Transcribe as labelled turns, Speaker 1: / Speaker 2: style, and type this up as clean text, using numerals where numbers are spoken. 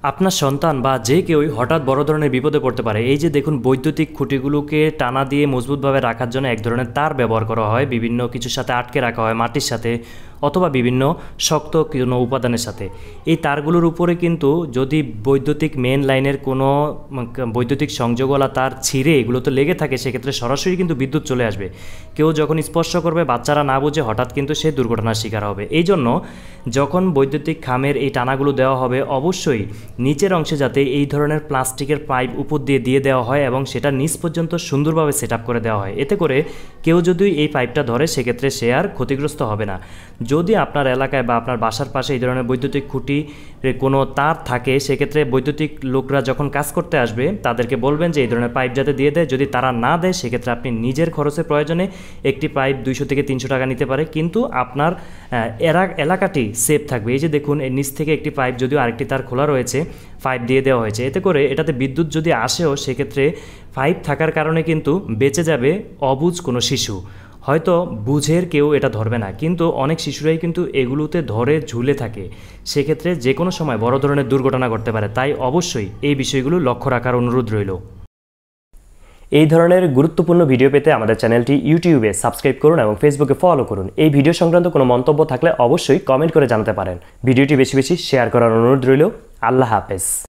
Speaker 1: আপনার সন্তান বা যে কেউই হঠাৎ বড় ধরনের বিপদে পড়তে পারে। এই যে দেখুন, বৈদ্যুতিক খুঁটিগুলোকে টানা দিয়ে মজবুতভাবে রাখার জন্য এক ধরনের তার ব্যবহার করা হয়, বিভিন্ন কিছুর সাথে আটকে রাখা হয়, মাটির সাথে অথবা বিভিন্ন শক্ত কোনো উপাদানের সাথে। এই তারগুলোর উপরে কিন্তু যদি বৈদ্যুতিক মেন লাইনের কোনো বৈদ্যুতিক সংযোগওয়ালা তার ছিঁড়ে এগুলোতে লেগে থাকে, সেক্ষেত্রে সরাসরি কিন্তু বিদ্যুৎ চলে আসবে। কেউ যখন স্পর্শ করবে, বাচ্চারা না বুঝে হঠাৎ কিন্তু সে দুর্ঘটনার শিকার হবে। এই জন্য যখন বৈদ্যুতিক খামের এই টানাগুলো দেওয়া হবে, অবশ্যই নিচের অংশে যাতে এই ধরনের প্লাস্টিকের পাইপ উপর দিয়ে দেওয়া হয় এবং সেটা নিচ পর্যন্ত সুন্দরভাবে সেট আপ করে দেওয়া হয়। এতে করে কেউ যদি এই পাইপটা ধরে, সেক্ষেত্রে সে আর ক্ষতিগ্রস্ত হবে না। যদি আপনার এলাকায় বা আপনার বাসার পাশে এই ধরনের বৈদ্যুতিক খুঁটি কোনো তার থাকে, সেক্ষেত্রে বৈদ্যুতিক লোকরা যখন কাজ করতে আসবে তাদেরকে বলবেন যে এই ধরনের পাইপ যাতে দিয়ে দেয়। যদি তারা না দেয়, সেক্ষেত্রে আপনি নিজের খরচের প্রয়োজনে একটি পাইপ 200 থেকে 300 টাকা নিতে পারে, কিন্তু আপনার এলাকাটি সেফ থাকবে। এই যে দেখুন, এর নিচ থেকে একটি পাইপ, যদিও আরেকটি তার খোলা রয়েছে, পাইপ দিয়ে দেওয়া হয়েছে। এতে করে এটাতে বিদ্যুৎ যদি আসেও, সেক্ষেত্রে পাইপ থাকার কারণে কিন্তু বেঁচে যাবে অবুঝ কোনো শিশু। হয়তো বুঝের কেউ এটা ধরবে না, কিন্তু অনেক শিশুরাই কিন্তু এগুলোতে ধরে ঝুলে থাকে। সেক্ষেত্রে যে কোনো সময় বড় ধরনের দুর্ঘটনা ঘটতে পারে। তাই অবশ্যই এই বিষয়গুলো লক্ষ্য রাখার অনুরোধ রইল। এই ধরনের গুরুত্বপূর্ণ ভিডিও পেতে আমাদের চ্যানেলটি ইউটিউবে সাবস্ক্রাইব করুন এবং ফেসবুকে ফলো করুন। এই ভিডিও সংক্রান্ত কোনো মন্তব্য থাকলে অবশ্যই কমেন্ট করে জানাতে পারেন। ভিডিওটি বেশি বেশি শেয়ার করার অনুরোধ রইল। আল্লাহ হাফেজ।